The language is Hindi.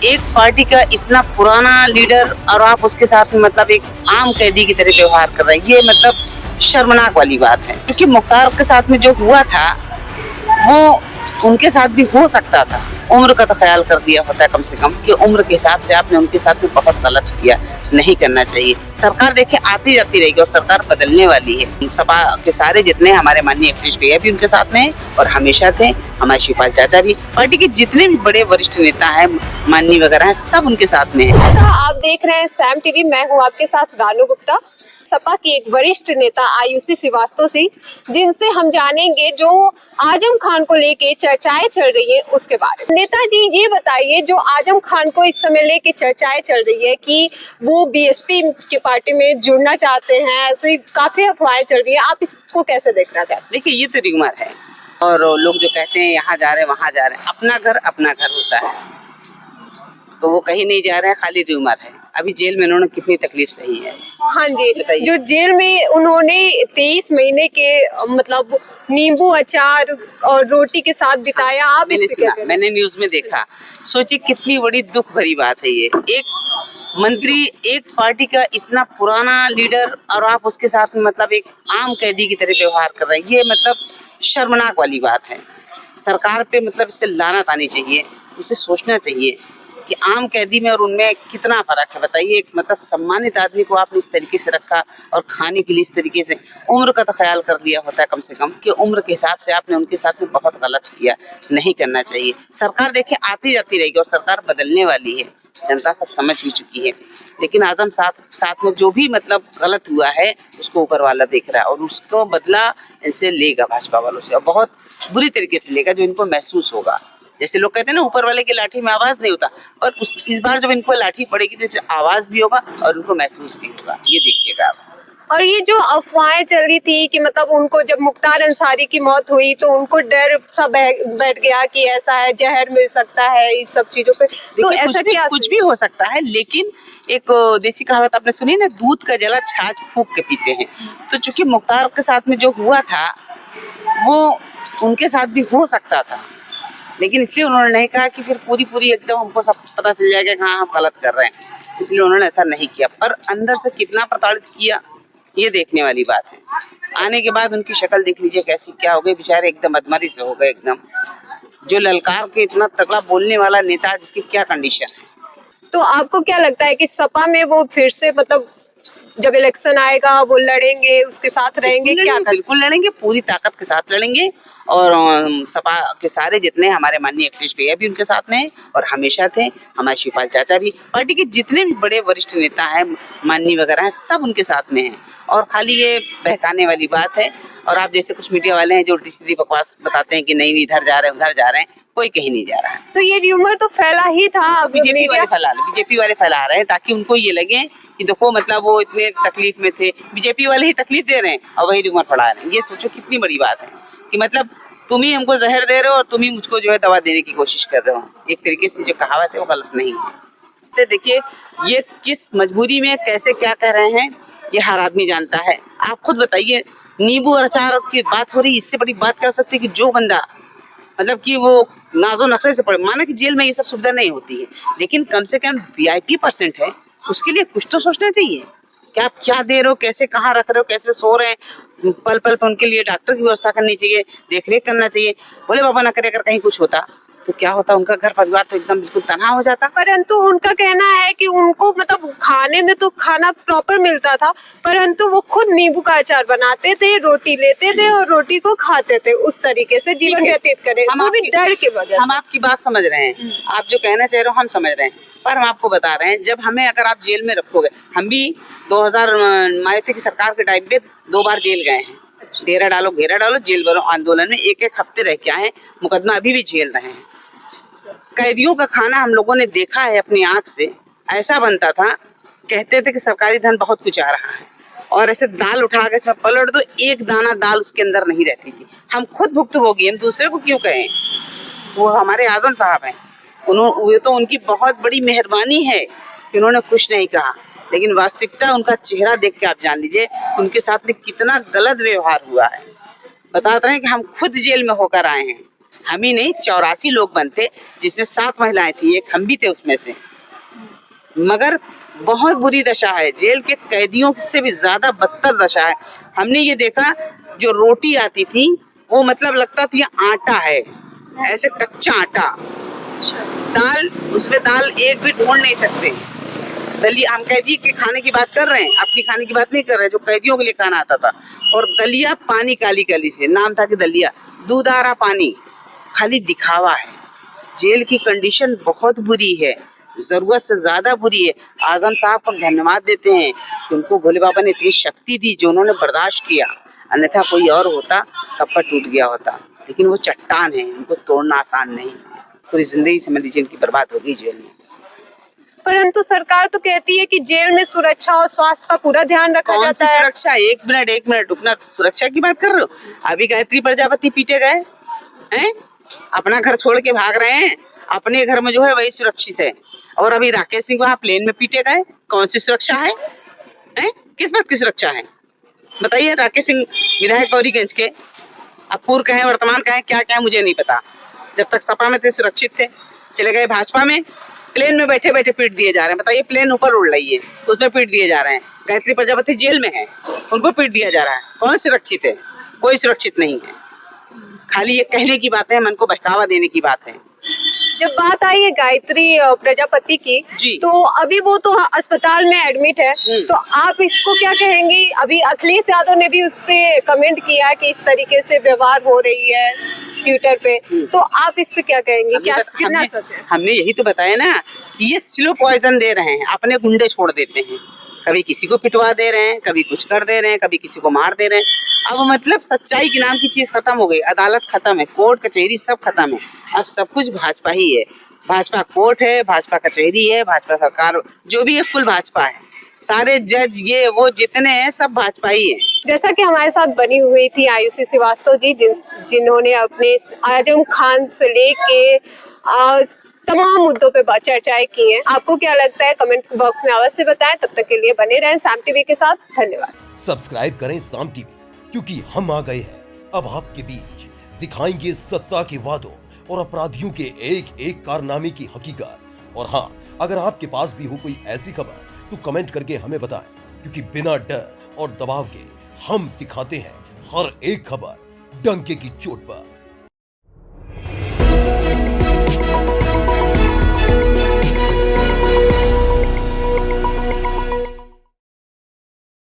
एक पार्टी का इतना पुराना लीडर और आप उसके साथ में मतलब एक आम कैदी की तरह व्यवहार कर रहे हैं, ये मतलब शर्मनाक वाली बात है। क्योंकि मुख्तार के साथ में जो हुआ था वो उनके साथ भी हो सकता था। उम्र का तो ख्याल कर दिया होता है कम से कम कि उम्र के हिसाब से आपने उनके साथ में बहुत गलत किया, नहीं करना चाहिए। सरकार देखिए आती जाती रहेगी और सरकार बदलने वाली है। सपा के सारे जितने हमारे माननीय अखिलेश भैया भी उनके साथ में हैं और हमेशा थे, हमारे शिवपाल चाचा भी, पार्टी के जितने भी बड़े वरिष्ठ नेता हैं, माननीय वगैरह हैं, सब उनके साथ में है। आप देख रहे हैं सैम टीवी, मैं हूं आपके साथ रानू गुप्ता। सपा की एक वरिष्ठ नेता आयुषी श्रीवास्तव जी, जिनसे हम जानेंगे जो आजम खान को लेके चर्चाएं चल रही है उसके बारे में। नेताजी ये बताइए, जो आजम खान को इस समय लेके चर्चाएं चल रही है कि वो बीएसपी के पार्टी में जुड़ना चाहते हैं, ऐसे काफी अफवाहें चल रही है, आप इसको कैसे देखना चाहते हैं? देखिए ये तो रिगमर है और लोग जो कहते हैं यहाँ जा रहे हैं वहाँ जा रहे हैं, अपना घर होता है, तो वो कहीं नहीं जा रहे हैं, खाली रिगमर है। अभी जेल में उन्होंने कितनी तकलीफ सही है। हाँ जी, जो जेल में उन्होंने 23 महीने के मतलब नींबू अचार और रोटी के साथ बिताया, आप मैंने सुना, मैंने न्यूज में देखा। सोचिए कितनी बड़ी दुख भरी बात है ये। एक मंत्री, एक पार्टी का इतना पुराना लीडर और आप उसके साथ में मतलब एक आम कैदी की तरह व्यवहार कर रहे हैं, ये मतलब शर्मनाक वाली बात है। सरकार पे मतलब इस पे लानत आनी चाहिए, उसे सोचना चाहिए कि आम कैदी में और उनमें कितना फर्क है। बताइए, एक मतलब सम्मानित आदमी को आपने इस तरीके से रखा और खाने के लिए इस तरीके से, उम्र का तो ख्याल कर दिया होता है कम से कम कि उम्र के हिसाब से आपने उनके साथ में बहुत गलत किया, नहीं करना चाहिए। सरकार देखिए आती जाती रहेगी और सरकार बदलने वाली है, जनता सब समझ भी चुकी है। लेकिन आजम साथ में जो भी मतलब गलत हुआ है उसको ऊपर वाला देख रहा है और उसको बदला इनसे लेगा, भाजपा वालों से, और बहुत बुरी तरीके से लेगा, जो इनको महसूस होगा। जैसे लोग कहते हैं ना ऊपर वाले की लाठी में आवाज नहीं होता, और इस बार जब इनको लाठी पड़ेगी तो आवाज भी होगा और उनको महसूस भी होगा, ये देखिएगा आप। और ये जो अफवाहें चल रही थी कि मतलब उनको जब मुख्तार अंसारी की मौत हुई तो उनको डर सा बैठ गया कि ऐसा है, जहर मिल सकता है, इस सब चीजों पे, तो ऐसा क्या कुछ भी हो सकता है। लेकिन एक देसी कहावत आपने सुनी ना, दूध का जला छाछ फूंक के पीते हैं। तो चूंकि मुख्तार के साथ में जो हुआ था वो उनके साथ भी हो सकता था, लेकिन इसलिए उन्होंने नहीं कहा कि फिर पूरी एकदम हमको सब पता चल जाएगा कि हाँ हम गलत कर रहे हैं, इसलिए उन्होंने ऐसा नहीं किया। पर अंदर से कितना प्रताड़ित किया ये देखने वाली बात है। आने के बाद उनकी शक्ल देख लीजिए कैसी, क्या हो गए बेचारे, एकदम अधमरी से हो गए एकदम। जो ललकार के इतना तगड़ा बोलने वाला नेता, जिसकी क्या कंडीशन है। तो आपको क्या लगता है कि सपा में वो फिर से मतलब जब इलेक्शन आएगा वो लड़ेंगे, उसके साथ रहेंगे? क्या बिल्कुल लड़ेंगे, पूरी ताकत के साथ लड़ेंगे। और सपा के सारे जितने हमारे माननीय अखिलेश भैया भी उनके साथ में हैं और हमेशा थे, हमारे शिवपाल चाचा भी, पार्टी के जितने भी बड़े वरिष्ठ नेता हैं, माननीय वगैरह हैं, सब उनके साथ में हैं। और खाली ये बहकाने वाली बात है। और आप जैसे कुछ मीडिया वाले हैं जो सीधी बकवास बताते हैं कि नहीं इधर जा रहे हैं उधर जा रहे हैं, कोई कहीं नहीं जा रहा है। तो ये र्यूमर तो फैला ही था, बीजेपी वाले फैला रहे हैं ताकि उनको ये लगे कि देखो मतलब वो इतने तकलीफ में थे, बीजेपी वाले ही तकलीफ दे रहे हैं और वही र्यूमर फैला रहे हैं। ये सोचो कितनी बड़ी बात है कि मतलब तुम ही हमको जहर दे रहे हो और तुम ही मुझको जो है दवा देने की कोशिश कर रहे हो। एक तरीके से जो कहावत है वो गलत नहीं है। देखिए ये किस मजबूरी में कैसे क्या कह रहे हैं ये हर आदमी जानता है। आप खुद बताइए, नींबू और अचार की बात हो रही, इससे बड़ी बात क्या हो सकती है कि जो बंदा मतलब कि वो नाजो नखरे से पड़े, माना कि जेल में ये सब सुविधा नहीं होती है, लेकिन कम से कम VIP पर्सेंट है, उसके लिए कुछ तो सोचना चाहिए कि आप क्या दे रहे हो, कैसे कहाँ रख रहे हो, कैसे सो रहे हैं, पल पल पर उनके लिए डॉक्टर की व्यवस्था करनी चाहिए, देख रेख करना चाहिए। बोले बाबा ना करे, अगर कहीं कुछ होता तो क्या होता, उनका घर परिवार तो एकदम बिल्कुल तनहा हो जाता। परंतु उनका कहना है कि उनको मतलब खाने में तो खाना प्रॉपर मिलता था, परंतु वो खुद नींबू का अचार बनाते थे, रोटी लेते थे और रोटी को खाते थे, उस तरीके से जीवन व्यतीत करें, वो भी डर की वजह। हम आपकी बात समझ रहे हैं, आप जो कहना चाह रहे हो हम समझ रहे हैं, पर हम आपको बता रहे हैं, जब हमें अगर आप जेल में रखोगे, हम भी 2000 मायावती की सरकार के टाइम पे 2 बार जेल गए हैं। डेरा डालो घेरा डालो, जेल भरो आंदोलन में 1-1 हफ्ते रह के आए हैं, मुकदमा अभी भी झेल रहे हैं। कैदियों का खाना हम लोगों ने देखा है अपनी आंख से, ऐसा बनता था, कहते थे कि सरकारी धन बहुत कुछ आ रहा है, और ऐसे दाल उठा के इसमें पलट दो, एक दाना दाल उसके अंदर नहीं रहती थी। हम खुद भुक्तभोगी, हम दूसरे को क्यों कहें। वो हमारे आजम साहब हैं, उन्होंने तो उनकी बहुत बड़ी मेहरबानी है कि उन्होंने कुछ नहीं कहा, लेकिन वास्तविकता उनका चेहरा देख के आप जान लीजिए उनके साथ में कितना गलत व्यवहार हुआ है। बताते हैं कि हम खुद जेल में होकर आए हैं, हम ही नहीं 84 लोग बनते, जिसमें 7 महिलाएं थी, एक हम भी थे उसमें से। मगर बहुत बुरी दशा है, जेल के कैदियों से भी ज्यादा बदतर दशा है। हमने ये देखा, जो रोटी आती थी वो मतलब लगता था ये आटा है, ऐसे कच्चा आटा। दाल, उसमें दाल एक भी ढूंढ नहीं सकते। दलिया, हम कैदी के खाने की बात कर रहे हैं, अपनी खाने की बात नहीं कर रहे, जो कैदियों के लिए खाना आता था। और दलिया पानी काली काली से, नाम था कि दलिया, दूध आ रहा पानी, खाली दिखावा है। जेल की कंडीशन बहुत बुरी है, जरूरत से ज्यादा बुरी है। आजम साहब को धन्यवाद देते हैं कि उनको भोले बाबा ने इतनी शक्ति दी जो उन्होंने बर्दाश्त किया, अन्यथा कोई और होता कपड़ टूट गया होता। लेकिन वो चट्टान है, उनको तोड़ना आसान नहीं। पूरी जिंदगी समझ लीजिए उनकी बर्बाद हो गई जेल में। परंतु सरकार तो कहती है कि जेल में सुरक्षा और स्वास्थ्य का पूरा ध्यान रखा कौन जाता सी है। सुरक्षा? एक मिनट रुकना, सुरक्षा की बात कर रहे हो? अभी गायत्री प्रजापति पीटे गए हैं, अपना घर छोड़ के भाग रहे हैं, अपने घर में जो है वही सुरक्षित है। और अभी राकेश सिंह वहां प्लेन में पीटे गए, कौन सी सुरक्षा है? किस बात की सुरक्षा है बताइए? राकेश सिंह विधायक गौरीगंज के, अब पूर्व कहें वर्तमान कहें क्या कहें मुझे नहीं पता। जब तक सपा में थे सुरक्षित थे, चले गए भाजपा में, प्लेन में बैठे बैठे पीट दिए जा रहे हैं। बताइए, प्लेन ऊपर उड़ रही है, उसमें पीट दिए जा रहे हैं। गायत्री प्रजापति जेल में है, उनको पीट दिया जा रहा है। कौन सुरक्षित है? कोई सुरक्षित नहीं है। खाली ये कहने की बात है, मन को बहकावा देने की बात है। जब बात आई है गायत्री प्रजापति की, तो अभी वो तो अस्पताल में एडमिट है, तो आप इसको क्या कहेंगी? अभी अखिलेश यादव ने भी उस पे कमेंट किया कि इस तरीके से व्यवहार हो रही है ट्विटर पे, तो आप इस पे क्या कहेंगे? क्या कितना सच है? हमने यही तो बताया ना कि ये स्लो पॉइजन दे रहे हैं, अपने गुंडे छोड़ देते हैं। कभी किसी को पिटवा दे रहे हैं, कभी कुछ कर दे रहे हैं, कभी किसी को मार दे रहे हैं। अब मतलब सच्चाई के नाम की चीज खत्म हो गई, अदालत खत्म है, कोर्ट कचहरी सब खत्म है। अब सब कुछ भाजपा ही है। भाजपा कोर्ट है, भाजपा कचहरी है, भाजपा सरकार, जो भी है कुल भाजपा है। सारे जज ये वो जितने हैं सब भाजपा ही है। जैसा कि हमारे साथ बनी हुई थी आयुषी श्रीवास्तव जी, जिन्होंने अपने आजम खान से लेके तमाम मुद्दों पे चर्चाएं की हैं। आपको क्या लगता है कमेंट बॉक्स में अवश्य बताएं। तब तक के लिए बने रहें साम टीवी के साथ। धन्यवाद। सब्सक्राइब करें साम टीवी, क्योंकि हम आ गए हैं अब आपके बीच, दिखाएंगे सत्ता के वादों और अपराधियों के एक एक कारनामे की हकीकत। और हाँ, अगर आपके पास भी हो कोई ऐसी खबर तो कमेंट करके हमें बताएं, क्योंकि बिना डर और दबाव के हम दिखाते हैं हर एक खबर डंके की चोट पर।